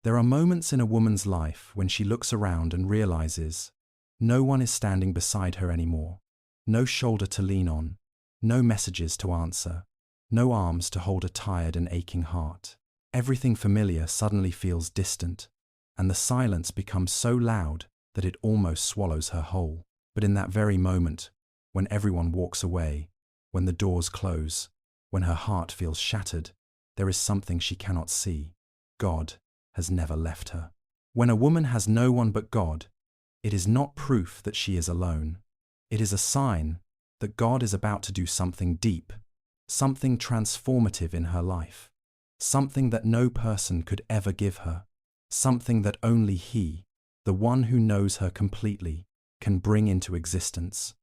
There are moments in a woman's life when she looks around and realizes no one is standing beside her anymore, no shoulder to lean on, no messages to answer, no arms to hold a tired and aching heart. Everything familiar suddenly feels distant, and the silence becomes so loud that it almost swallows her whole. But in that very moment, when everyone walks away, when the doors close, when her heart feels shattered, there is something she cannot see. God has never left her. When a woman has no one but God, it is not proof that she is alone. It is a sign that God is about to do something deep, something transformative in her life, something that no person could ever give her, something that only He, the one who knows her completely, can bring into existence.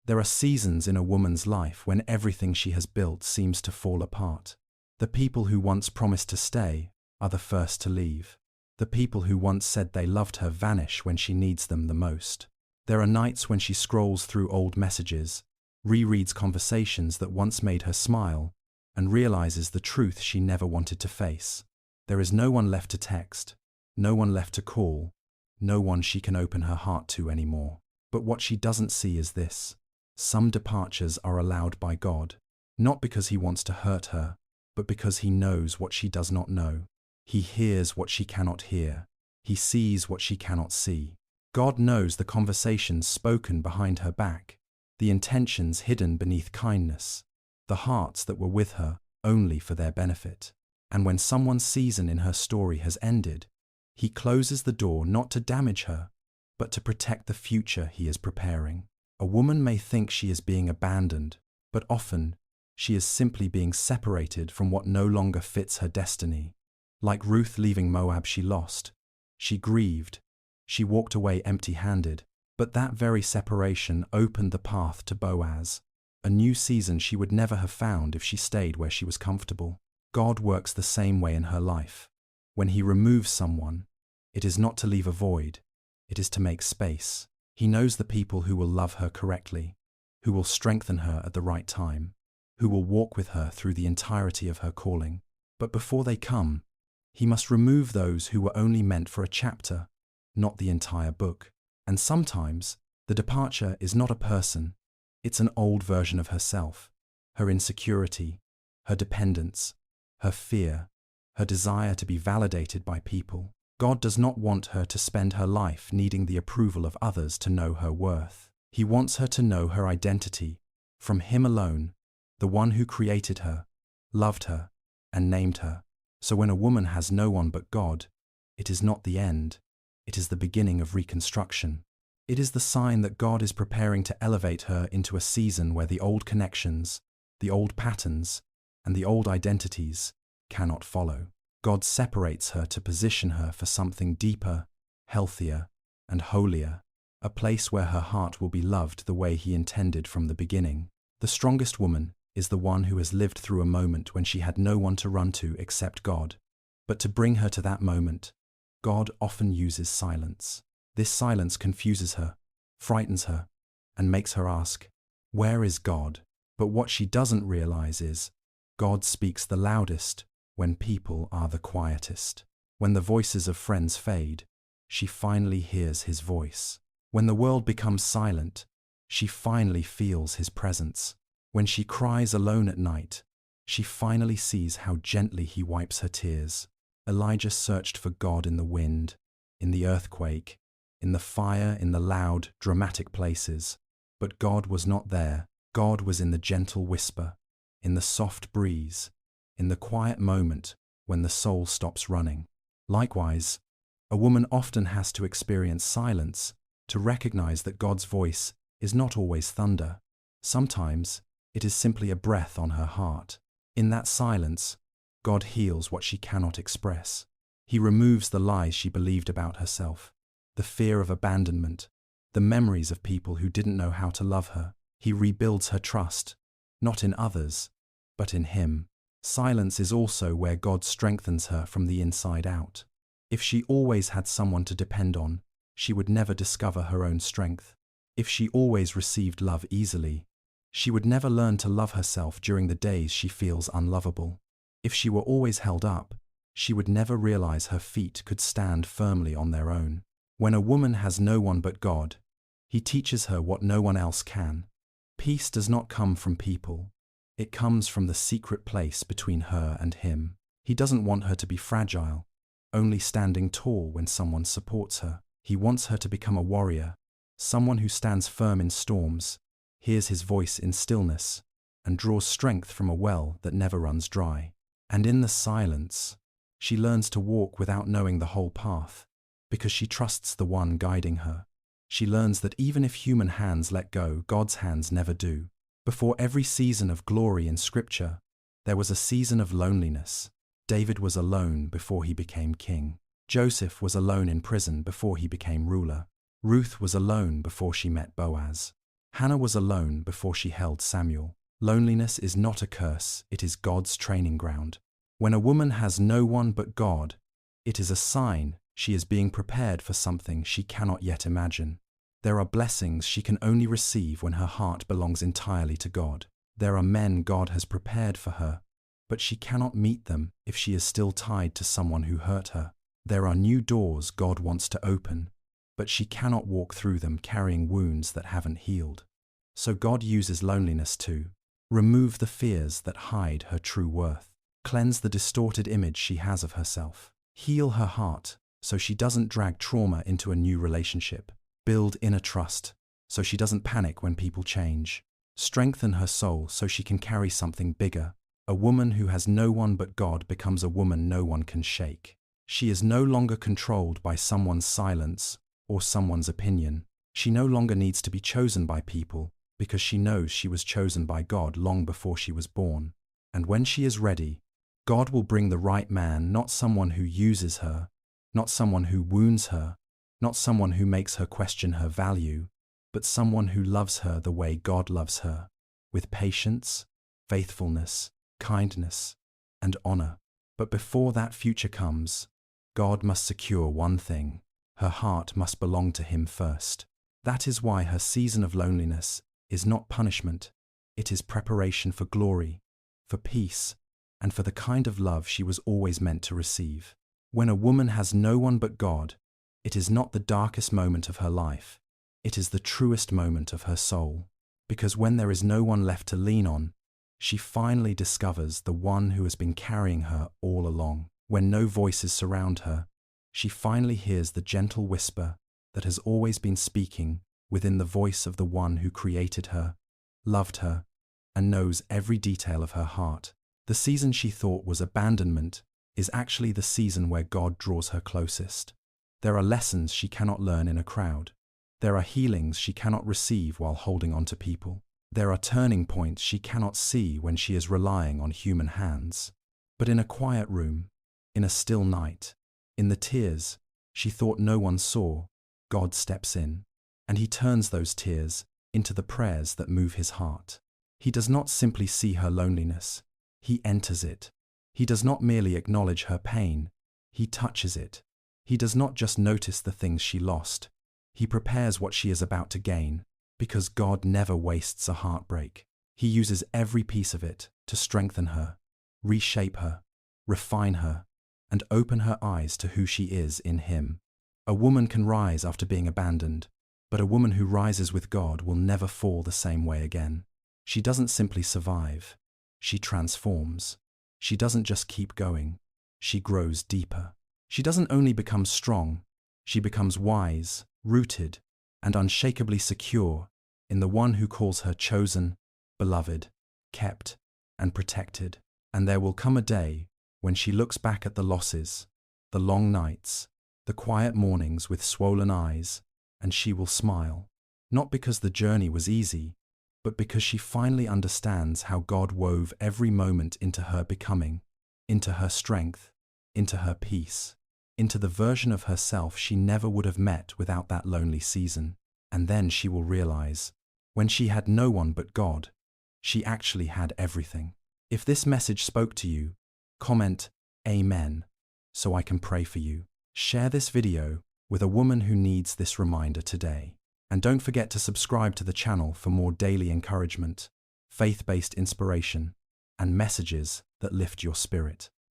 There are seasons in a woman's life when everything she has built seems to fall apart. The people who once promised to stay are the first to leave. The people who once said they loved her vanish when she needs them the most. There are nights when she scrolls through old messages, rereads conversations that once made her smile, and realizes the truth she never wanted to face. There is no one left to text, no one left to call, no one she can open her heart to anymore. But what she doesn't see is this: some departures are allowed by God, not because He wants to hurt her, but because He knows what she does not know. He hears what she cannot hear. He sees what she cannot see. God knows the conversations spoken behind her back, the intentions hidden beneath kindness, the hearts that were with her only for their benefit. And when someone's season in her story has ended, He closes the door not to damage her, but to protect the future He is preparing. A woman may think she is being abandoned, but often she is simply being separated from what no longer fits her destiny. Like Ruth leaving Moab, she lost, she grieved, she walked away empty-handed, but that very separation opened the path to Boaz, a new season she would never have found if she stayed where she was comfortable. God works the same way in her life. When He removes someone, it is not to leave a void, it is to make space. He knows the people who will love her correctly, who will strengthen her at the right time, who will walk with her through the entirety of her calling. But before they come, He must remove those who were only meant for a chapter, not the entire book. And sometimes, the departure is not a person, it's an old version of herself, her insecurity, her dependence, her fear, her desire to be validated by people. God does not want her to spend her life needing the approval of others to know her worth. He wants her to know her identity from Him alone, the one who created her, loved her, and named her. So when a woman has no one but God, it is not the end, it is the beginning of reconstruction. It is the sign that God is preparing to elevate her into a season where the old connections, the old patterns, and the old identities cannot follow. God separates her to position her for something deeper, healthier, and holier, a place where her heart will be loved the way He intended from the beginning. The strongest woman is the one who has lived through a moment when she had no one to run to except God. But to bring her to that moment, God often uses silence. This silence confuses her, frightens her, and makes her ask, "Where is God?" But what she doesn't realize is, God speaks the loudest when people are the quietest. When the voices of friends fade, she finally hears His voice. When the world becomes silent, she finally feels His presence. When she cries alone at night, she finally sees how gently He wipes her tears. Elijah searched for God in the wind, in the earthquake, in the fire, in the loud, dramatic places. But God was not there. God was in the gentle whisper, in the soft breeze, in the quiet moment when the soul stops running. Likewise, a woman often has to experience silence to recognize that God's voice is not always thunder. Sometimes it is simply a breath on her heart. In that silence, God heals what she cannot express. He removes the lies she believed about herself, the fear of abandonment, the memories of people who didn't know how to love her. He rebuilds her trust, not in others, but in Him. Silence is also where God strengthens her from the inside out. If she always had someone to depend on, she would never discover her own strength. If she always received love easily, she would never learn to love herself during the days she feels unlovable. If she were always held up, she would never realize her feet could stand firmly on their own. When a woman has no one but God, He teaches her what no one else can. Peace does not come from people. It comes from the secret place between her and Him. He doesn't want her to be fragile, only standing tall when someone supports her. He wants her to become a warrior, someone who stands firm in storms, hears His voice in stillness, and draws strength from a well that never runs dry. And in the silence, she learns to walk without knowing the whole path, because she trusts the one guiding her. She learns that even if human hands let go, God's hands never do. Before every season of glory in Scripture, there was a season of loneliness. David was alone before he became king. Joseph was alone in prison before he became ruler. Ruth was alone before she met Boaz. Hannah was alone before she held Samuel. Loneliness is not a curse, it is God's training ground. When a woman has no one but God, it is a sign she is being prepared for something she cannot yet imagine. There are blessings she can only receive when her heart belongs entirely to God. There are men God has prepared for her, but she cannot meet them if she is still tied to someone who hurt her. There are new doors God wants to open, but she cannot walk through them carrying wounds that haven't healed. So God uses loneliness to remove the fears that hide her true worth, cleanse the distorted image she has of herself, heal her heart so she doesn't drag trauma into a new relationship, build inner trust so she doesn't panic when people change, strengthen her soul so she can carry something bigger. A woman who has no one but God becomes a woman no one can shake. She is no longer controlled by someone's silence or someone's opinion. She no longer needs to be chosen by people because she knows she was chosen by God long before she was born. And when she is ready, God will bring the right man, not someone who uses her, not someone who wounds her, not someone who makes her question her value, but someone who loves her the way God loves her, with patience, faithfulness, kindness, and honor. But before that future comes, God must secure one thing. Her heart must belong to Him first. That is why her season of loneliness is not punishment. It is preparation for glory, for peace, and for the kind of love she was always meant to receive. When a woman has no one but God, it is not the darkest moment of her life. It is the truest moment of her soul. Because when there is no one left to lean on, she finally discovers the one who has been carrying her all along. When no voices surround her, she finally hears the gentle whisper that has always been speaking within the voice of the one who created her, loved her, and knows every detail of her heart. The season she thought was abandonment is actually the season where God draws her closest. There are lessons she cannot learn in a crowd. There are healings she cannot receive while holding on to people. There are turning points she cannot see when she is relying on human hands. But in a quiet room, in a still night, in the tears she thought no one saw, God steps in, and He turns those tears into the prayers that move His heart. He does not simply see her loneliness, He enters it. He does not merely acknowledge her pain, He touches it. He does not just notice the things she lost, He prepares what she is about to gain, because God never wastes a heartbreak. He uses every piece of it to strengthen her, reshape her, refine her, and open her eyes to who she is in Him. A woman can rise after being abandoned, but a woman who rises with God will never fall the same way again. She doesn't simply survive, she transforms. She doesn't just keep going, she grows deeper. She doesn't only become strong, she becomes wise, rooted, and unshakably secure in the one who calls her chosen, beloved, kept, and protected. And there will come a day when she looks back at the losses, the long nights, the quiet mornings with swollen eyes, and she will smile, not because the journey was easy, but because she finally understands how God wove every moment into her becoming, into her strength, into her peace, into the version of herself she never would have met without that lonely season. And then she will realize, when she had no one but God, she actually had everything. If this message spoke to you, comment Amen so I can pray for you. Share this video with a woman who needs this reminder today. And don't forget to subscribe to the channel for more daily encouragement, faith-based inspiration, and messages that lift your spirit.